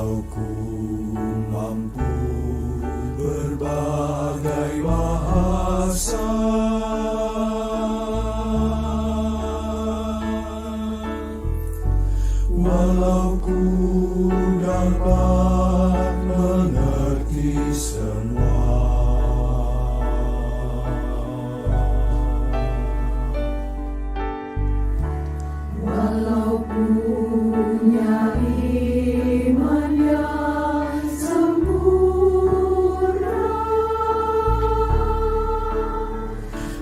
Walau ku mampu berbagai bahasa, walau ku dapat mengerti semua, walau punya iman yang sempurna,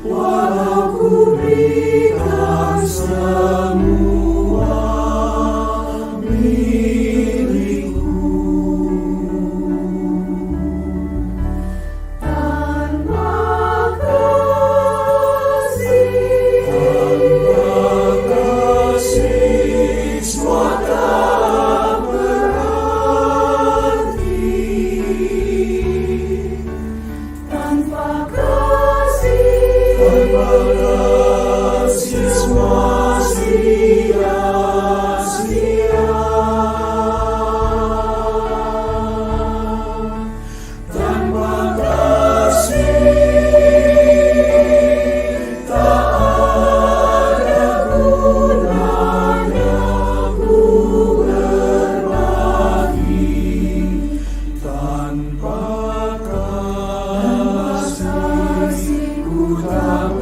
walau ku berikan semua milikku, tanpa kasih, semua tak berarti. tanpa kasih, Semua sia-sia. Tanpa kasih tak ada gunanya ku berbagi. Tanpa kasih ku tak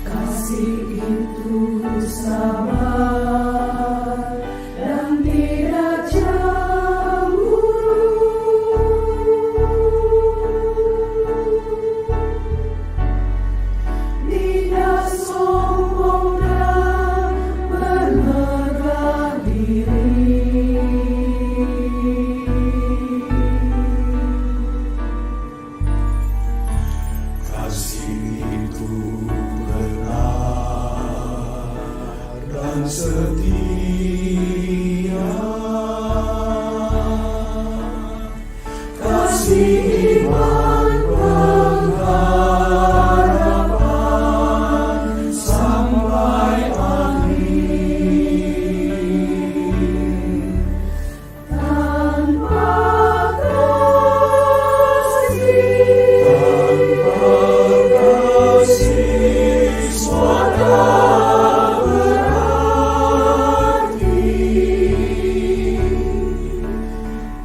kasih itu sabar dan tidak cemburu, tidak sombong dan bermegah diri. kasih itu benar dan setia. Kasih iman pengharapan sampai akhir. Tanpa kasih, Semua tak berarti.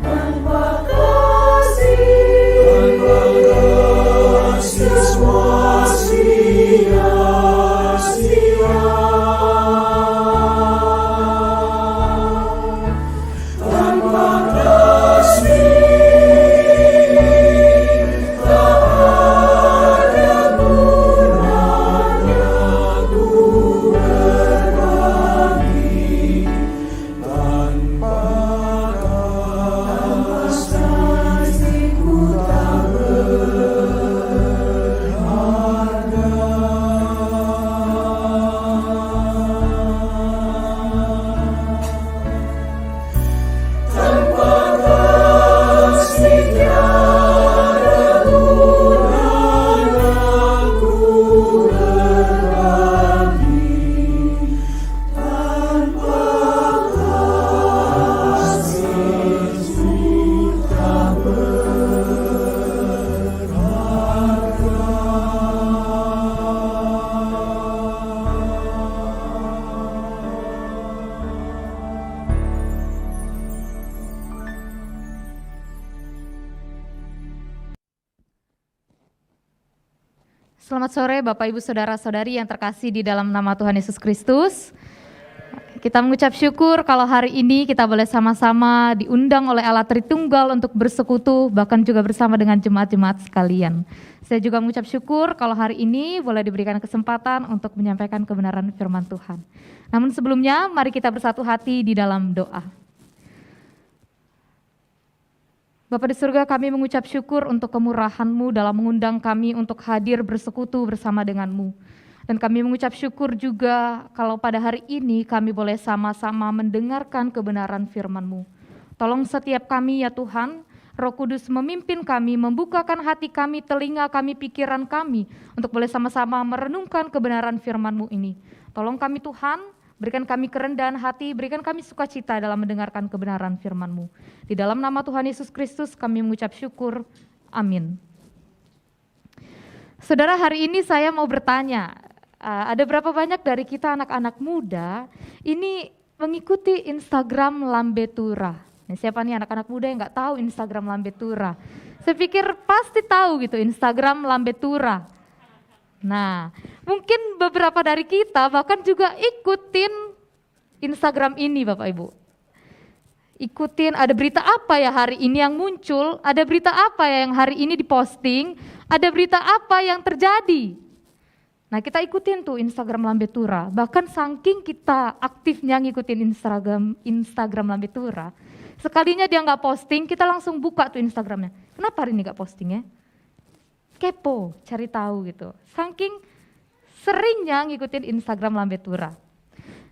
tanpa kasih, Semua sia-sia. Tanpa kasih tak ada gunanya ku berbagi. Tanpa kasih ku tak tanpa kasih tiada gunanya ku berbagi. Tanpa kasih tak Selamat sore Bapak Ibu Saudara-saudari yang terkasih di dalam nama Tuhan Yesus Kristus. Kita mengucap syukur kalau hari ini kita boleh sama-sama diundang oleh Allah Tritunggal untuk bersekutu, bahkan juga bersama dengan jemaat-jemaat sekalian. Saya juga mengucap syukur kalau hari ini boleh diberikan kesempatan untuk menyampaikan kebenaran firman Tuhan. Namun sebelumnya, mari kita bersatu hati di dalam doa. Bapa di surga, kami mengucap syukur untuk kemurahan-Mu dalam mengundang kami untuk hadir bersekutu bersama dengan-Mu. Dan kami mengucap syukur juga kalau pada hari ini kami boleh sama-sama mendengarkan kebenaran firman-Mu. Tolong setiap kami ya Tuhan, Roh Kudus memimpin kami, membukakan hati kami, telinga kami, pikiran kami, untuk boleh sama-sama merenungkan kebenaran firman-Mu ini. Tolong kami Tuhan, berikan kami kerendahan hati, berikan kami sukacita dalam mendengarkan kebenaran firman-Mu. Di dalam nama Tuhan Yesus Kristus kami mengucap syukur. Amin. Saudara, hari ini saya mau bertanya, ada berapa banyak dari kita anak-anak muda ini mengikuti Instagram Lambe Tura? Nah, siapa nih anak-anak muda yang nggak tahu Instagram Lambe Tura? Saya pikir pasti tahu gitu Instagram Lambe Tura. Nah, mungkin beberapa dari kita bahkan juga ikutin Instagram ini Bapak Ibu. Ikutin ada berita apa ya hari ini yang muncul, ada berita apa ya yang hari ini diposting, ada berita apa yang terjadi. Nah, kita ikutin tuh Instagram Lambe Tura. Bahkan saking kita aktifnya ngikutin Instagram Lambe Tura, sekalinya dia nggak posting, kita langsung buka tuh Instagramnya. Kenapa hari ini nggak posting ya? Kepo, cari tahu gitu. Saking seringnya ngikutin Instagram Lambe Tura.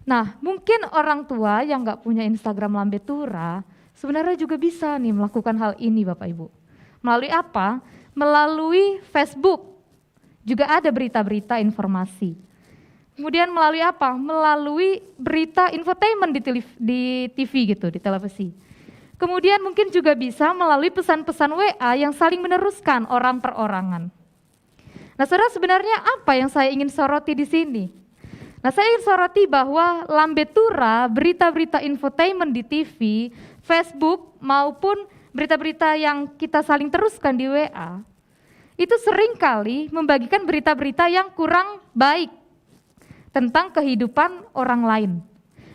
Nah, mungkin orang tua yang nggak punya Instagram Lambe Tura, sebenarnya juga bisa nih melakukan hal ini Bapak Ibu. Melalui apa? Melalui Facebook. Juga ada berita-berita informasi. Kemudian melalui apa? Melalui berita infotainment di TV gitu, di televisi. Kemudian mungkin juga bisa melalui pesan-pesan WA yang saling meneruskan orang per orangan. Nah, saudara, sebenarnya apa yang saya ingin soroti di sini? Nah, saya ingin soroti bahwa Lambe Tura, berita-berita infotainment di TV, Facebook, maupun berita-berita yang kita saling teruskan di WA, itu seringkali membagikan berita-berita yang kurang baik tentang kehidupan orang lain.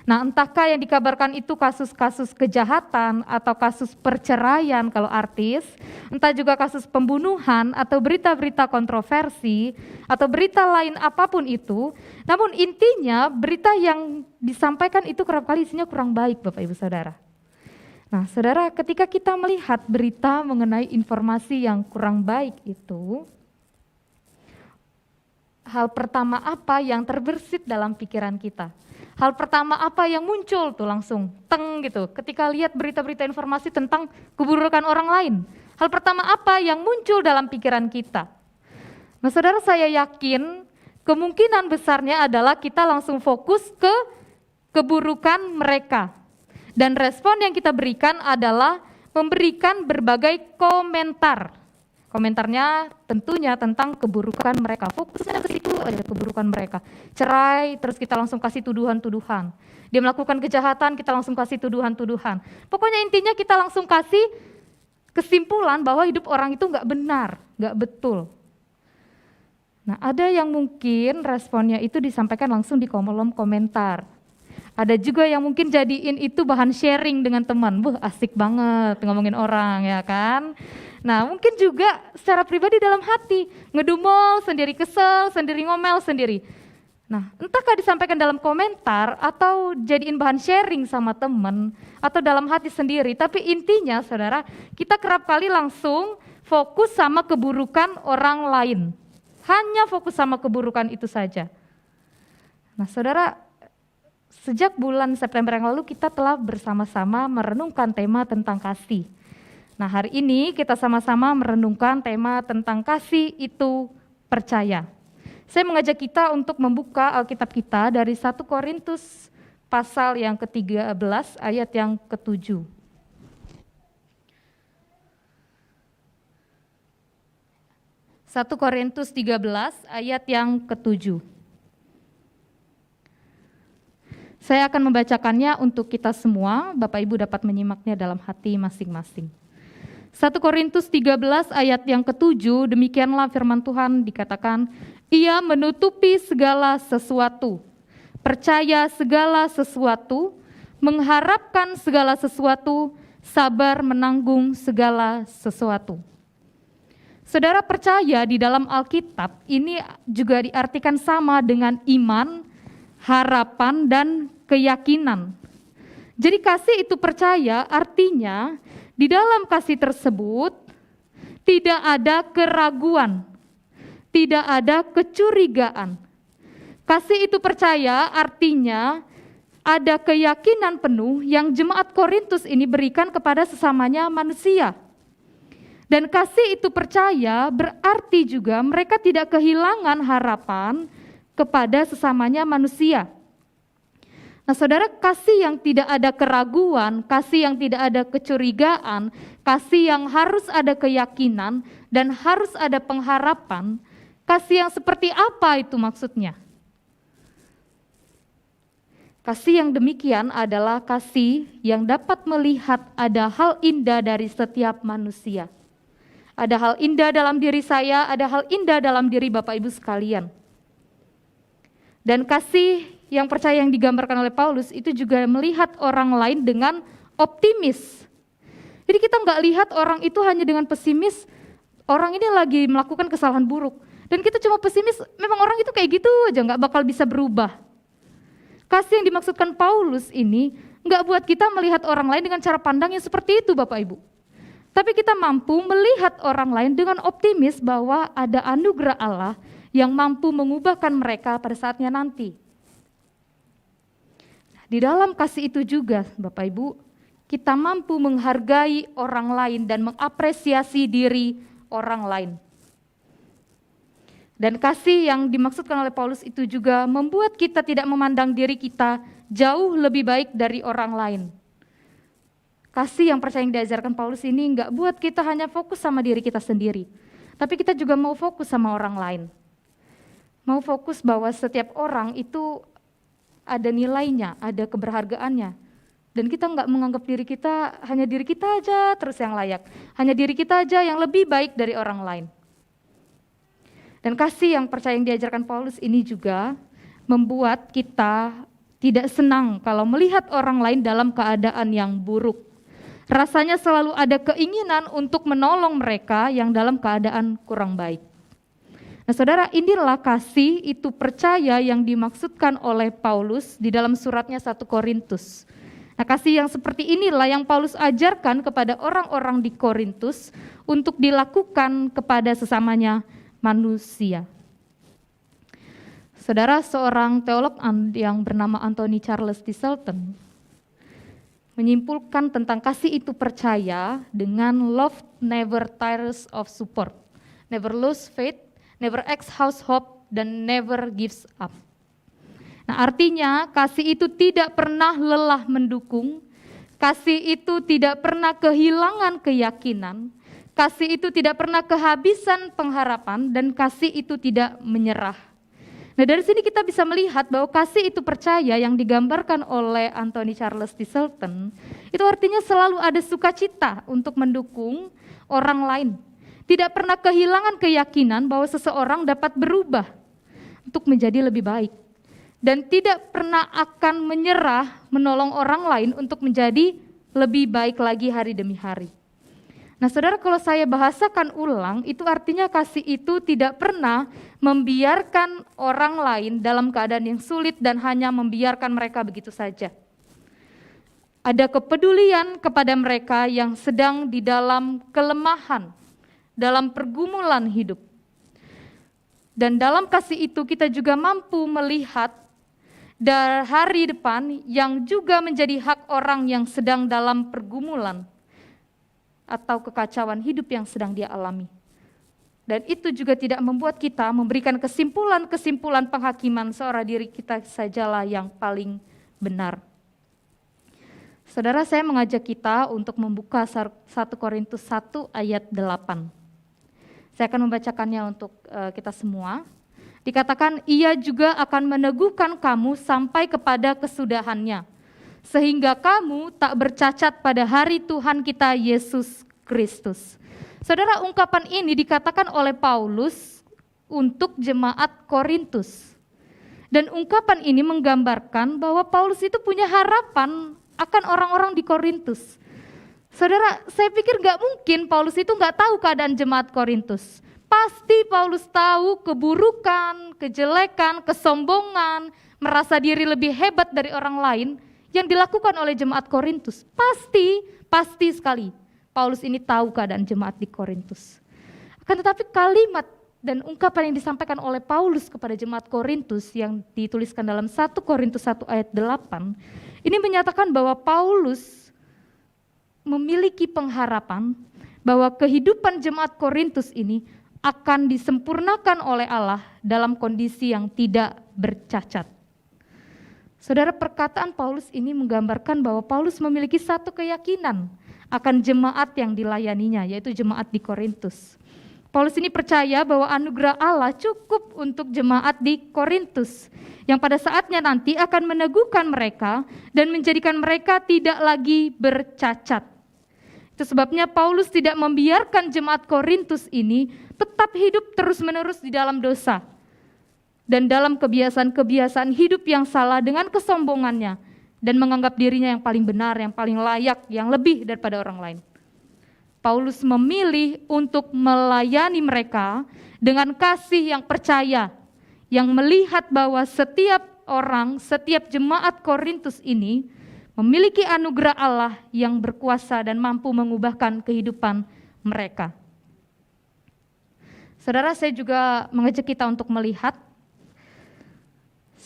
Nah, entahkah yang dikabarkan itu kasus-kasus kejahatan atau kasus perceraian kalau artis, entah juga kasus pembunuhan atau berita-berita kontroversi atau berita lain apapun itu. Namun intinya berita yang disampaikan itu kerap kali isinya kurang baik Bapak Ibu Saudara. Nah, saudara, ketika kita melihat berita mengenai informasi yang kurang baik itu, hal pertama apa yang terbersit dalam pikiran kita? Hal pertama apa yang muncul tuh langsung teng gitu ketika lihat berita-berita informasi tentang keburukan orang lain? Hal pertama apa yang muncul dalam pikiran kita? Nah, saudara, saya yakin kemungkinan besarnya adalah kita langsung fokus ke keburukan mereka. Dan respon yang kita berikan adalah memberikan berbagai komentar. Komentarnya tentunya tentang keburukan mereka. Fokusnya ke situ aja, keburukan mereka. Cerai, terus kita langsung kasih tuduhan-tuduhan. Dia melakukan kejahatan, kita langsung kasih tuduhan-tuduhan. Pokoknya intinya kita langsung kasih kesimpulan bahwa hidup orang itu nggak benar, nggak betul. Nah, ada yang mungkin responnya itu disampaikan langsung di kolom komentar. Ada juga yang mungkin jadiin itu bahan sharing dengan teman. Asik banget ngomongin orang ya kan. Nah, mungkin juga secara pribadi dalam hati, ngedumel sendiri, kesel sendiri, ngomel sendiri. Nah, entahkah disampaikan dalam komentar atau jadiin bahan sharing sama teman atau dalam hati sendiri. Tapi intinya saudara, kita kerap kali langsung fokus sama keburukan orang lain. Hanya fokus sama keburukan itu saja. Nah, saudara, sejak bulan September yang lalu kita telah bersama-sama merenungkan tema tentang kasih. Nah, hari ini kita sama-sama merenungkan tema tentang kasih itu percaya. Saya mengajak kita untuk membuka Alkitab kita dari 1 Korintus pasal yang ke-13 ayat yang ke-7. 1 Korintus 13 ayat yang ke-7. Saya akan membacakannya untuk kita semua, Bapak Ibu dapat menyimaknya dalam hati masing-masing. 1 Korintus 13 ayat yang ke-7, demikianlah firman Tuhan dikatakan, Ia menutupi segala sesuatu, percaya segala sesuatu, mengharapkan segala sesuatu, sabar menanggung segala sesuatu. Saudara, percaya di dalam Alkitab ini juga diartikan sama dengan iman, harapan, dan keyakinan. Jadi kasih itu percaya artinya di dalam kasih tersebut tidak ada keraguan, tidak ada kecurigaan. Kasih itu percaya artinya ada keyakinan penuh yang jemaat Korintus ini berikan kepada sesamanya manusia. Dan kasih itu percaya berarti juga mereka tidak kehilangan harapan kepada sesamanya manusia. Nah saudara, kasih yang tidak ada keraguan, kasih yang tidak ada kecurigaan, kasih yang harus ada keyakinan dan harus ada pengharapan, kasih yang seperti apa itu maksudnya? Kasih yang demikian adalah kasih yang dapat melihat ada hal indah dari setiap manusia. Ada hal indah dalam diri saya, ada hal indah dalam diri Bapak Ibu sekalian. Dan kasih yang percaya yang digambarkan oleh Paulus itu juga melihat orang lain dengan optimis. Jadi kita nggak lihat orang itu hanya dengan pesimis, orang ini lagi melakukan kesalahan buruk. Dan kita cuma pesimis, memang orang itu kayak gitu aja, nggak bakal bisa berubah. Kasih yang dimaksudkan Paulus ini nggak buat kita melihat orang lain dengan cara pandang yang seperti itu Bapak Ibu. Tapi kita mampu melihat orang lain dengan optimis bahwa ada anugerah Allah yang mampu mengubahkan mereka pada saatnya nanti. Di dalam kasih itu juga Bapak Ibu, kita mampu menghargai orang lain dan mengapresiasi diri orang lain. Dan kasih yang dimaksudkan oleh Paulus itu juga membuat kita tidak memandang diri kita jauh lebih baik dari orang lain. Kasih yang percaya yang diajarkan Paulus ini enggak buat kita hanya fokus sama diri kita sendiri, tapi kita juga mau fokus sama orang lain. Mau fokus bahwa setiap orang itu ada nilainya, ada keberhargaannya. Dan kita enggak menganggap diri kita, hanya diri kita aja terus yang layak. Hanya diri kita aja yang lebih baik dari orang lain. Dan kasih yang percaya yang diajarkan Paulus ini juga membuat kita tidak senang kalau melihat orang lain dalam keadaan yang buruk. Rasanya selalu ada keinginan untuk menolong mereka yang dalam keadaan kurang baik. Nah saudara, inilah kasih itu percaya yang dimaksudkan oleh Paulus di dalam suratnya 1 Korintus. Nah kasih yang seperti inilah yang Paulus ajarkan kepada orang-orang di Korintus untuk dilakukan kepada sesamanya manusia. Saudara, seorang teolog yang bernama Anthony Charles Disselton menyimpulkan tentang kasih itu percaya dengan love never tires of support, never lose faith, never exhausts hope, dan never gives up. Nah artinya kasih itu tidak pernah lelah mendukung, kasih itu tidak pernah kehilangan keyakinan, kasih itu tidak pernah kehabisan pengharapan, dan kasih itu tidak menyerah. Nah dari sini kita bisa melihat bahwa kasih itu percaya yang digambarkan oleh Anthony Charles Disselton itu artinya selalu ada sukacita untuk mendukung orang lain. Tidak pernah kehilangan keyakinan bahwa seseorang dapat berubah untuk menjadi lebih baik. Dan tidak pernah akan menyerah menolong orang lain untuk menjadi lebih baik lagi hari demi hari. Nah saudara, kalau saya bahasakan ulang, itu artinya kasih itu tidak pernah membiarkan orang lain dalam keadaan yang sulit dan hanya membiarkan mereka begitu saja. Ada kepedulian kepada mereka yang sedang di dalam kelemahan, dalam pergumulan hidup. Dan dalam kasih itu kita juga mampu melihat dari hari depan yang juga menjadi hak orang yang sedang dalam pergumulan atau kekacauan hidup yang sedang dia alami. Dan itu juga tidak membuat kita memberikan kesimpulan-kesimpulan penghakiman seorang diri kita sajalah yang paling benar. Saudara, saya mengajak kita untuk membuka 1 Korintus 1 ayat 8. Saya akan membacakannya untuk kita semua. Dikatakan, ia juga akan meneguhkan kamu sampai kepada kesudahannya, sehingga kamu tak bercacat pada hari Tuhan kita Yesus Kristus. Saudara, ungkapan ini dikatakan oleh Paulus untuk jemaat Korintus. Dan ungkapan ini menggambarkan bahwa Paulus itu punya harapan akan orang-orang di Korintus. Saudara, saya pikir gak mungkin Paulus itu gak tahu keadaan jemaat Korintus. Pasti Paulus tahu keburukan, kejelekan, kesombongan, merasa diri lebih hebat dari orang lain yang dilakukan oleh jemaat Korintus. Pasti sekali Paulus ini tahu keadaan jemaat di Korintus. Akan tetapi kalimat dan ungkapan yang disampaikan oleh Paulus kepada jemaat Korintus yang dituliskan dalam 1 Korintus 1 ayat 8, ini menyatakan bahwa Paulus memiliki pengharapan bahwa kehidupan jemaat Korintus ini akan disempurnakan oleh Allah dalam kondisi yang tidak bercacat. Saudara, perkataan Paulus ini menggambarkan bahwa Paulus memiliki satu keyakinan akan jemaat yang dilayaninya, yaitu jemaat di Korintus. Paulus ini percaya bahwa anugerah Allah cukup untuk jemaat di Korintus, yang pada saatnya nanti akan meneguhkan mereka dan menjadikan mereka tidak lagi bercacat. Itu sebabnya Paulus tidak membiarkan jemaat Korintus ini tetap hidup terus-menerus di dalam dosa dan dalam kebiasaan-kebiasaan hidup yang salah dengan kesombongannya dan menganggap dirinya yang paling benar, yang paling layak, yang lebih daripada orang lain. Paulus memilih untuk melayani mereka dengan kasih yang percaya, yang melihat bahwa setiap orang, setiap jemaat Korintus ini memiliki anugerah Allah yang berkuasa dan mampu mengubahkan kehidupan mereka. Saudara, saya juga mengajak kita untuk melihat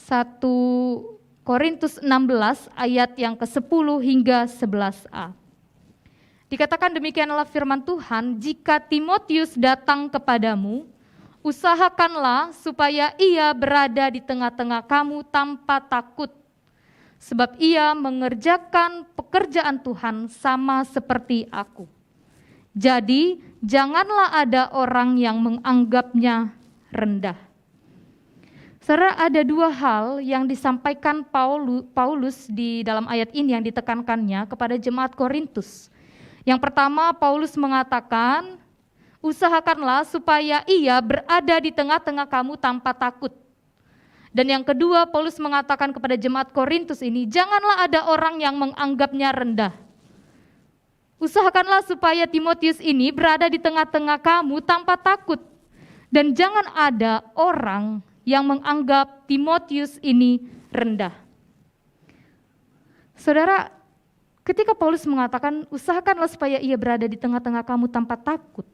1 Korintus 16 ayat yang ke-10 hingga 11a. Dikatakan demikianlah firman Tuhan, jika Timotius datang kepadamu, usahakanlah supaya ia berada di tengah-tengah kamu tanpa takut, sebab ia mengerjakan pekerjaan Tuhan sama seperti aku. Jadi janganlah ada orang yang menganggapnya rendah. Saudara, ada dua hal yang disampaikan Paulus di dalam ayat ini yang ditekankannya kepada jemaat Korintus. Yang pertama, Paulus mengatakan, usahakanlah supaya ia berada di tengah-tengah kamu tanpa takut. Dan yang kedua, Paulus mengatakan kepada jemaat Korintus ini, janganlah ada orang yang menganggapnya rendah. Usahakanlah supaya Timotius ini berada di tengah-tengah kamu tanpa takut. Dan jangan ada orang yang menganggap Timotius ini rendah. Saudara, ketika Paulus mengatakan, usahakanlah supaya ia berada di tengah-tengah kamu tanpa takut,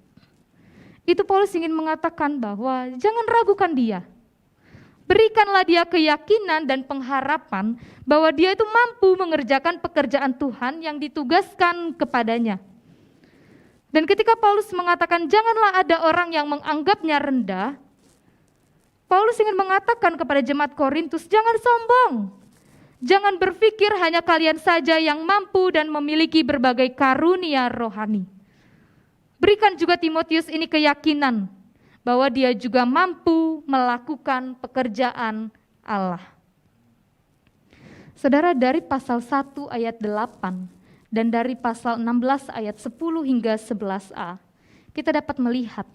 itu Paulus ingin mengatakan bahwa jangan ragukan dia. Berikanlah dia keyakinan dan pengharapan bahwa dia itu mampu mengerjakan pekerjaan Tuhan yang ditugaskan kepadanya. Dan ketika Paulus mengatakan janganlah ada orang yang menganggapnya rendah, Paulus ingin mengatakan kepada jemaat Korintus, jangan sombong. Jangan berpikir hanya kalian saja yang mampu dan memiliki berbagai karunia rohani. Berikan juga Timotius ini keyakinan bahwa dia juga mampu melakukan pekerjaan Allah. Saudara, dari pasal 1 ayat 8 dan dari pasal 16 ayat 10 hingga 11a, kita dapat melihat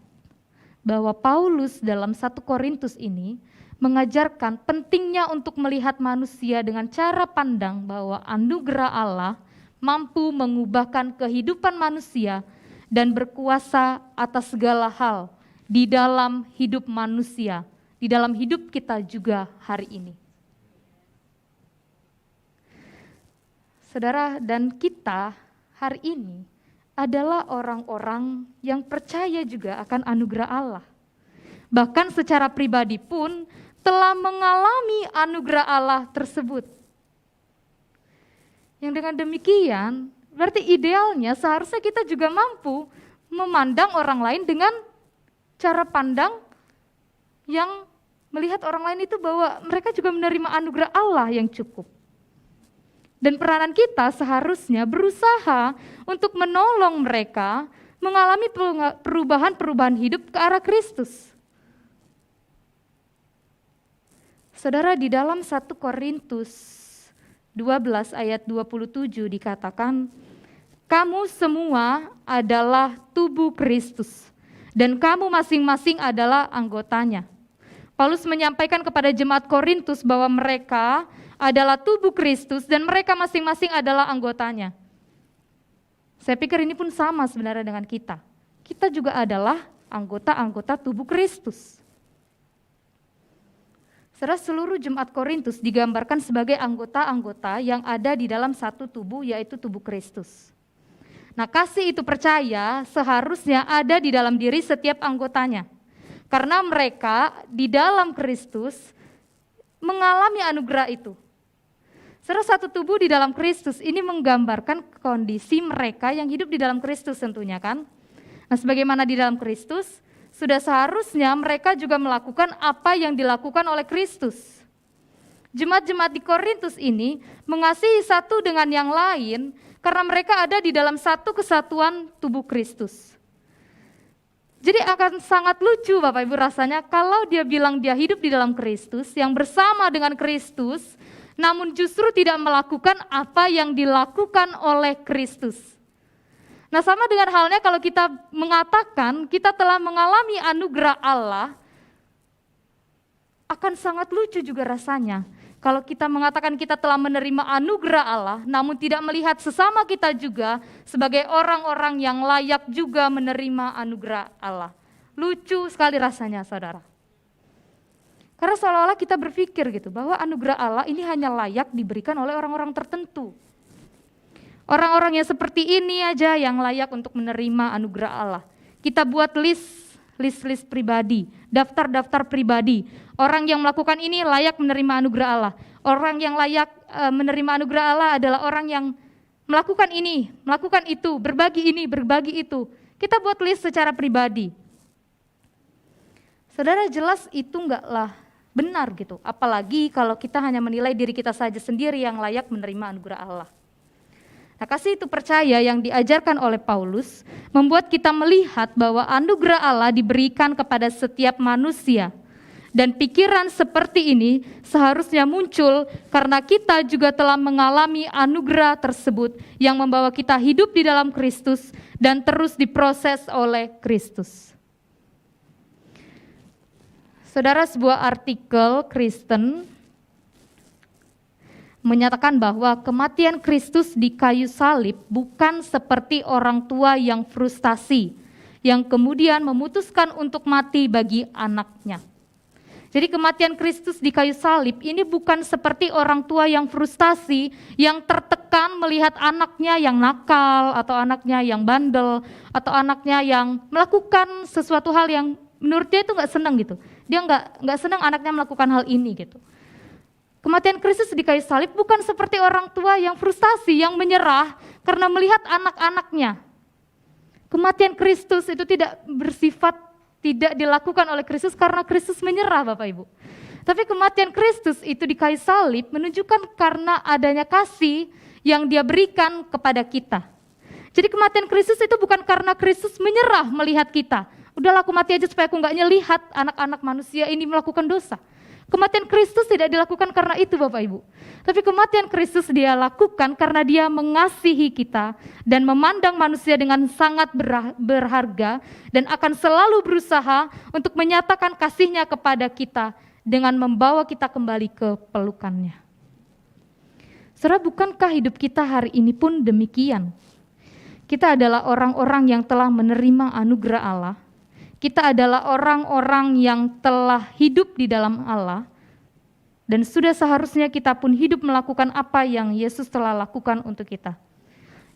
bahwa Paulus dalam 1 Korintus ini mengajarkan pentingnya untuk melihat manusia dengan cara pandang bahwa anugerah Allah mampu mengubahkan kehidupan manusia dan berkuasa atas segala hal di dalam hidup manusia, di dalam hidup kita juga hari ini. Saudara, dan kita hari ini adalah orang-orang yang percaya juga akan anugerah Allah. Bahkan secara pribadi pun telah mengalami anugerah Allah tersebut. Yang dengan demikian, berarti idealnya seharusnya kita juga mampu memandang orang lain dengan cara pandang yang melihat orang lain itu bahwa mereka juga menerima anugerah Allah yang cukup. Dan peranan kita seharusnya berusaha untuk menolong mereka mengalami perubahan-perubahan hidup ke arah Kristus. Saudara, di dalam 1 Korintus 12 ayat 27 dikatakan, kamu semua adalah tubuh Kristus dan kamu masing-masing adalah anggotanya. Paulus menyampaikan kepada jemaat Korintus bahwa mereka adalah tubuh Kristus dan mereka masing-masing adalah anggotanya. Saya pikir ini pun sama sebenarnya dengan kita. Kita juga adalah anggota-anggota tubuh Kristus. Seluruh jemaat Korintus digambarkan sebagai anggota-anggota yang ada di dalam satu tubuh, yaitu tubuh Kristus. Nah, kasih itu percaya seharusnya ada di dalam diri setiap anggotanya. Karena mereka di dalam Kristus mengalami anugerah itu. Satu tubuh di dalam Kristus ini menggambarkan kondisi mereka yang hidup di dalam Kristus tentunya kan. Nah, sebagaimana di dalam Kristus, sudah seharusnya mereka juga melakukan apa yang dilakukan oleh Kristus. Jemaat-jemaat di Korintus ini mengasihi satu dengan yang lain karena mereka ada di dalam satu kesatuan tubuh Kristus. Jadi akan sangat lucu Bapak Ibu rasanya kalau dia bilang dia hidup di dalam Kristus, yang bersama dengan Kristus, namun justru tidak melakukan apa yang dilakukan oleh Kristus. Nah, sama dengan halnya kalau kita mengatakan kita telah mengalami anugerah Allah, akan sangat lucu juga rasanya kalau kita mengatakan kita telah menerima anugerah Allah, namun tidak melihat sesama kita juga sebagai orang-orang yang layak juga menerima anugerah Allah. Lucu sekali rasanya, saudara. Karena seolah-olah kita berpikir gitu bahwa anugerah Allah ini hanya layak diberikan oleh orang-orang tertentu. Orang-orang yang seperti ini aja yang layak untuk menerima anugerah Allah. Kita buat list pribadi, daftar-daftar pribadi. Orang yang melakukan ini layak menerima anugerah Allah. Orang yang layak menerima anugerah Allah adalah orang yang melakukan ini, melakukan itu, berbagi ini, berbagi itu. Kita buat list secara pribadi. Saudara, jelas itu enggaklah benar gitu. Apalagi kalau kita hanya menilai diri kita saja sendiri yang layak menerima anugerah Allah. Nah, kasih itu percaya yang diajarkan oleh Paulus membuat kita melihat bahwa anugerah Allah diberikan kepada setiap manusia. Dan pikiran seperti ini seharusnya muncul karena kita juga telah mengalami anugerah tersebut yang membawa kita hidup di dalam Kristus dan terus diproses oleh Kristus. Saudara, sebuah artikel Kristen menyatakan bahwa kematian Kristus di kayu salib bukan seperti orang tua yang frustasi, yang kemudian memutuskan untuk mati bagi anaknya. Jadi kematian Kristus di kayu salib ini bukan seperti orang tua yang frustasi, yang tertekan melihat anaknya yang nakal, atau anaknya yang bandel, atau anaknya yang melakukan sesuatu hal yang menurut dia itu nggak senang gitu. Dia nggak senang anaknya melakukan hal ini gitu. Kematian Kristus di kayu salib bukan seperti orang tua yang frustasi, yang menyerah karena melihat anak-anaknya. Kematian Kristus itu tidak bersifat tidak dilakukan oleh Kristus karena Kristus menyerah, Bapak Ibu. Tapi kematian Kristus itu di kayu salib menunjukkan karena adanya kasih yang Dia berikan kepada kita. Jadi kematian Kristus itu bukan karena Kristus menyerah melihat kita. Udahlah, aku mati aja supaya aku nggak nyelihat anak-anak manusia ini melakukan dosa. Kematian Kristus tidak dilakukan karena itu, Bapak Ibu. Tapi kematian Kristus Dia lakukan karena Dia mengasihi kita dan memandang manusia dengan sangat berharga dan akan selalu berusaha untuk menyatakan kasih-Nya kepada kita dengan membawa kita kembali ke pelukannya. Saudara, bukankah hidup kita hari ini pun demikian? Kita adalah orang-orang yang telah menerima anugerah Allah. Kita adalah orang-orang yang telah hidup di dalam Allah, dan sudah seharusnya kita pun hidup melakukan apa yang Yesus telah lakukan untuk kita.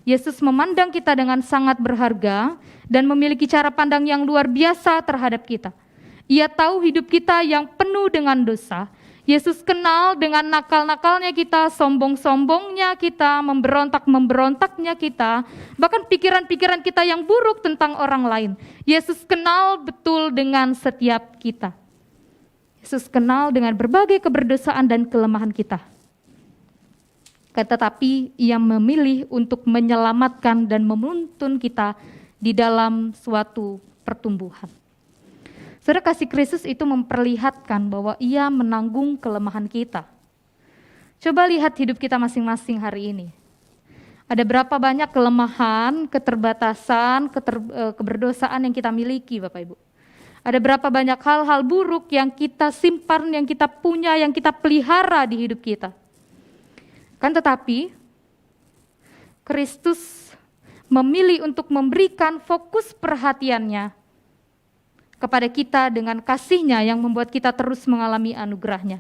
Yesus memandang kita dengan sangat berharga dan memiliki cara pandang yang luar biasa terhadap kita. Ia tahu hidup kita yang penuh dengan dosa. Yesus kenal dengan nakal-nakalnya kita, sombong-sombongnya kita, memberontak-memberontaknya kita, bahkan pikiran-pikiran kita yang buruk tentang orang lain. Yesus kenal betul dengan setiap kita. Yesus kenal dengan berbagai keberdosaan dan kelemahan kita. Tetapi Ia memilih untuk menyelamatkan dan menuntun kita di dalam suatu pertumbuhan. Saudara, kasih Kristus itu memperlihatkan bahwa Ia menanggung kelemahan kita. Coba lihat hidup kita masing-masing hari ini. Ada berapa banyak kelemahan, keterbatasan, keberdosaan yang kita miliki, Bapak Ibu. Ada berapa banyak hal-hal buruk yang kita simpan, yang kita punya, yang kita pelihara di hidup kita. Kan tetapi, Kristus memilih untuk memberikan fokus perhatiannya kepada kita dengan kasih-Nya yang membuat kita terus mengalami anugerah-Nya.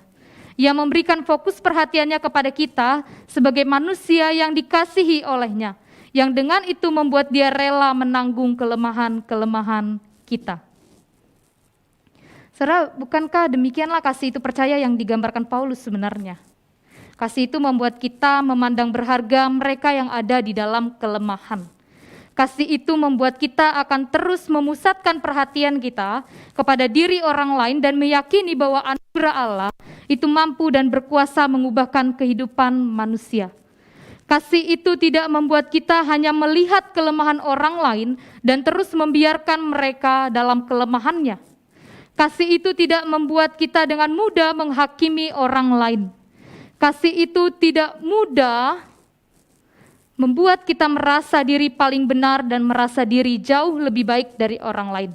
Ia memberikan fokus perhatiannya kepada kita sebagai manusia yang dikasihi oleh-Nya, yang dengan itu membuat Dia rela menanggung kelemahan-kelemahan kita. Saudara, bukankah demikianlah kasih itu percaya yang digambarkan Paulus sebenarnya? Kasih itu membuat kita memandang berharga mereka yang ada di dalam kelemahan. Kasih itu membuat kita akan terus memusatkan perhatian kita kepada diri orang lain dan meyakini bahwa anugerah Allah itu mampu dan berkuasa mengubahkan kehidupan manusia. Kasih itu tidak membuat kita hanya melihat kelemahan orang lain dan terus membiarkan mereka dalam kelemahannya. Kasih itu tidak membuat kita dengan mudah menghakimi orang lain. Kasih itu tidak mudah membuat kita merasa diri paling benar dan merasa diri jauh lebih baik dari orang lain.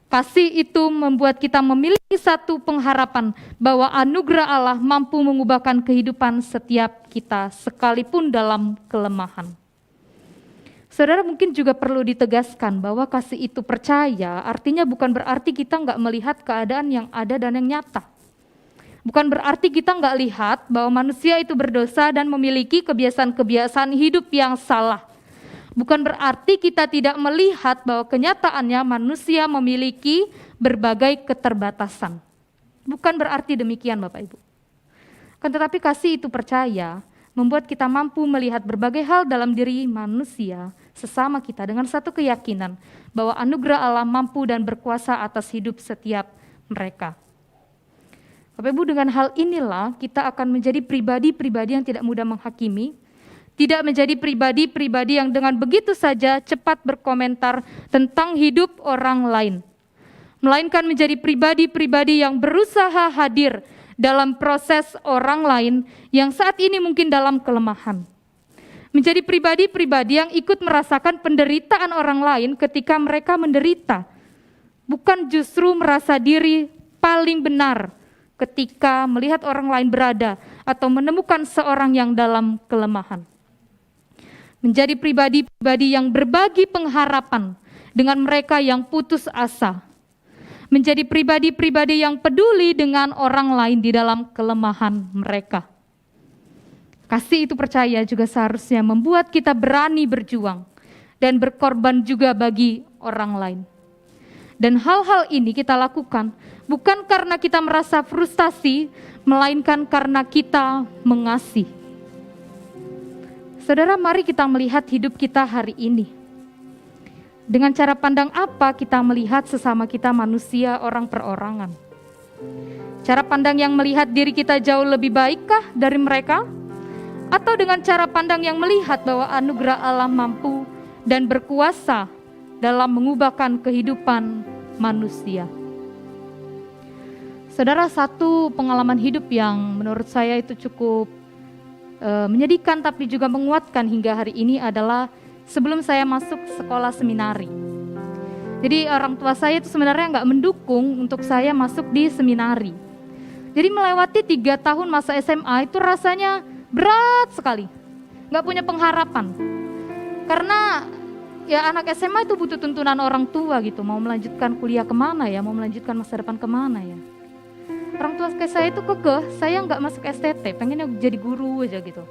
Kasih itu membuat kita memiliki satu pengharapan bahwa anugerah Allah mampu mengubahkan kehidupan setiap kita sekalipun dalam kelemahan. Saudara, mungkin juga perlu ditegaskan bahwa kasih itu percaya artinya bukan berarti kita nggak melihat keadaan yang ada dan yang nyata. Bukan berarti kita nggak lihat bahwa manusia itu berdosa dan memiliki kebiasaan-kebiasaan hidup yang salah. Bukan berarti kita tidak melihat bahwa kenyataannya manusia memiliki berbagai keterbatasan. Bukan berarti demikian Bapak Ibu. Kan tetapi kasih itu percaya membuat kita mampu melihat berbagai hal dalam diri manusia sesama kita dengan satu keyakinan bahwa anugerah Allah mampu dan berkuasa atas hidup setiap mereka. Bapak Ibu, dengan hal inilah kita akan menjadi pribadi-pribadi yang tidak mudah menghakimi, tidak menjadi pribadi-pribadi yang dengan begitu saja cepat berkomentar tentang hidup orang lain, melainkan menjadi pribadi-pribadi yang berusaha hadir dalam proses orang lain yang saat ini mungkin dalam kelemahan. Menjadi pribadi-pribadi yang ikut merasakan penderitaan orang lain ketika mereka menderita, bukan justru merasa diri paling benar ketika melihat orang lain berada atau menemukan seorang yang dalam kelemahan. Menjadi pribadi-pribadi yang berbagi pengharapan dengan mereka yang putus asa. Menjadi pribadi-pribadi yang peduli dengan orang lain di dalam kelemahan mereka. Kasih itu percaya juga seharusnya membuat kita berani berjuang dan berkorban juga bagi orang lain. Dan hal-hal ini kita lakukan bukan karena kita merasa frustasi, melainkan karena kita mengasihi. Saudara, mari kita melihat hidup kita hari ini. Dengan cara pandang apa kita melihat sesama kita manusia orang perorangan? Cara pandang yang melihat diri kita jauh lebih baikkah dari mereka? Atau dengan cara pandang yang melihat bahwa anugerah Allah mampu dan berkuasa dalam mengubahkan kehidupan manusia? Saudara, satu pengalaman hidup yang menurut saya itu cukup menyedihkan tapi juga menguatkan hingga hari ini adalah sebelum saya masuk sekolah seminari. Jadi orang tua saya itu sebenarnya nggak mendukung untuk saya masuk di seminari. Jadi melewati 3 tahun masa SMA itu rasanya berat sekali, nggak punya pengharapan. Karena ya anak SMA itu butuh tuntunan orang tua gitu, mau melanjutkan kuliah kemana ya, mau melanjutkan masa depan kemana ya. Orang tua saya itu kekeh, saya nggak masuk STT, pengennya jadi guru aja gitu.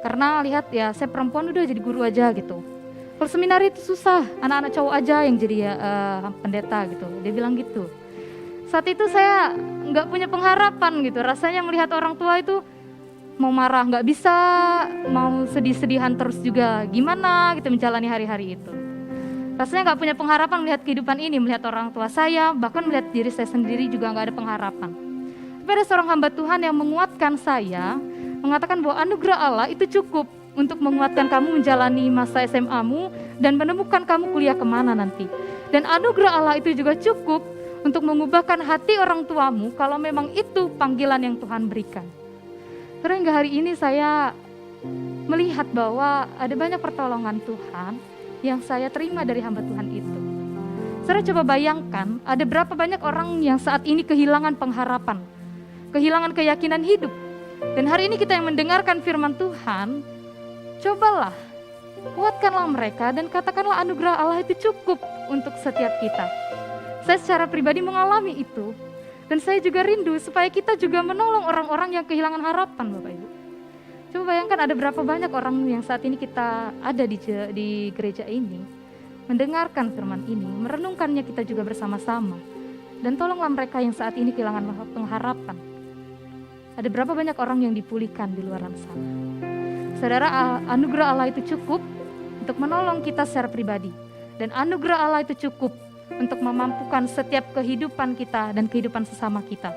Karena lihat ya, saya perempuan udah jadi guru aja gitu. Kalau seminari itu susah, anak-anak cowok aja yang jadi pendeta gitu. Dia bilang gitu. Saat itu saya nggak punya pengharapan gitu, rasanya melihat orang tua itu mau marah nggak bisa, mau sedih-sedihan terus juga, gimana gitu menjalani hari-hari itu. Rasanya nggak punya pengharapan melihat kehidupan ini, melihat orang tua saya, bahkan melihat diri saya sendiri juga nggak ada pengharapan. Tapi ada seorang hamba Tuhan yang menguatkan saya, mengatakan bahwa anugerah Allah itu cukup untuk menguatkan kamu menjalani masa SMA-mu dan menemukan kamu kuliah kemana nanti. Dan anugerah Allah itu juga cukup untuk mengubahkan hati orang tuamu kalau memang itu panggilan yang Tuhan berikan. Terus hingga hari ini saya melihat bahwa ada banyak pertolongan Tuhan yang saya terima dari hamba Tuhan itu. Saudara coba bayangkan, ada berapa banyak orang yang saat ini kehilangan pengharapan, kehilangan keyakinan hidup. Dan hari ini kita yang mendengarkan firman Tuhan, cobalah, kuatkanlah mereka dan katakanlah anugerah Allah itu cukup untuk setiap kita. Saya secara pribadi mengalami itu, dan saya juga rindu supaya kita juga menolong orang-orang yang kehilangan harapan, Bapak Ibu. Coba bayangkan ada berapa banyak orang yang saat ini kita ada di gereja ini, mendengarkan firman ini, merenungkannya kita juga bersama-sama. Dan tolonglah mereka yang saat ini kehilangan pengharapan. Ada berapa banyak orang yang dipulihkan di luar sana. Saudara, anugerah Allah itu cukup untuk menolong kita secara pribadi. Dan anugerah Allah itu cukup untuk memampukan setiap kehidupan kita dan kehidupan sesama kita.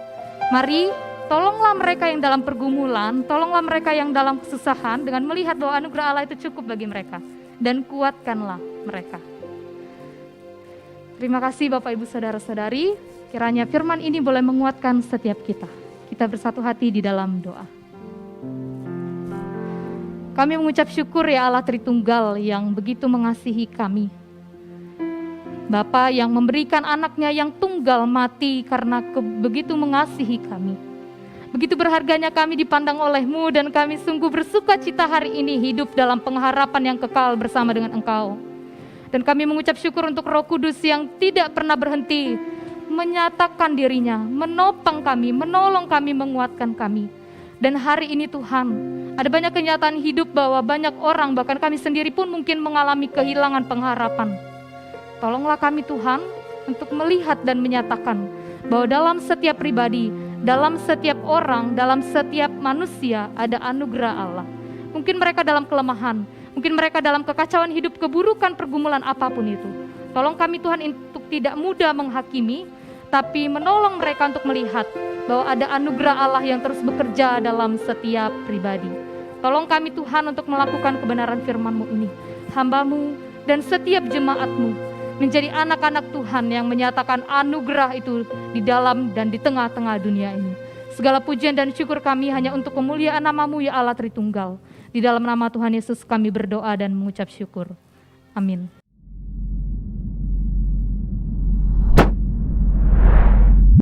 Mari, tolonglah mereka yang dalam pergumulan, tolonglah mereka yang dalam kesusahan dengan melihat bahwa anugerah Allah itu cukup bagi mereka. Dan kuatkanlah mereka. Terima kasih Bapak Ibu Saudara-saudari, kiranya firman ini boleh menguatkan setiap kita. Kita bersatu hati di dalam doa. Kami mengucap syukur ya Allah Tritunggal yang begitu mengasihi kami. Bapa yang memberikan anaknya yang tunggal mati karena begitu mengasihi kami. Begitu berharganya kami dipandang oleh-Mu dan kami sungguh bersuka cita hari ini hidup dalam pengharapan yang kekal bersama dengan Engkau. Dan kami mengucap syukur untuk Roh Kudus yang tidak pernah berhenti menyatakan dirinya, menopang kami, menolong kami, menguatkan kami. Dan hari ini Tuhan, ada banyak kenyataan hidup bahwa banyak orang, bahkan kami sendiri pun mungkin mengalami kehilangan pengharapan. Tolonglah kami Tuhan untuk melihat dan menyatakan bahwa dalam setiap pribadi, dalam setiap orang, dalam setiap manusia ada anugerah Allah. Mungkin mereka dalam kelemahan, mungkin mereka dalam kekacauan hidup, keburukan, pergumulan apapun itu. Tolong kami Tuhan untuk tidak mudah menghakimi, tapi menolong mereka untuk melihat bahwa ada anugerah Allah yang terus bekerja dalam setiap pribadi. Tolong kami Tuhan untuk melakukan kebenaran firman-Mu ini. Hamba-Mu dan setiap jemaat-Mu menjadi anak-anak Tuhan yang menyatakan anugerah itu di dalam dan di tengah-tengah dunia ini. Segala pujian dan syukur kami hanya untuk kemuliaan nama-Mu ya Allah Tritunggal. Di dalam nama Tuhan Yesus kami berdoa dan mengucap syukur. Amin.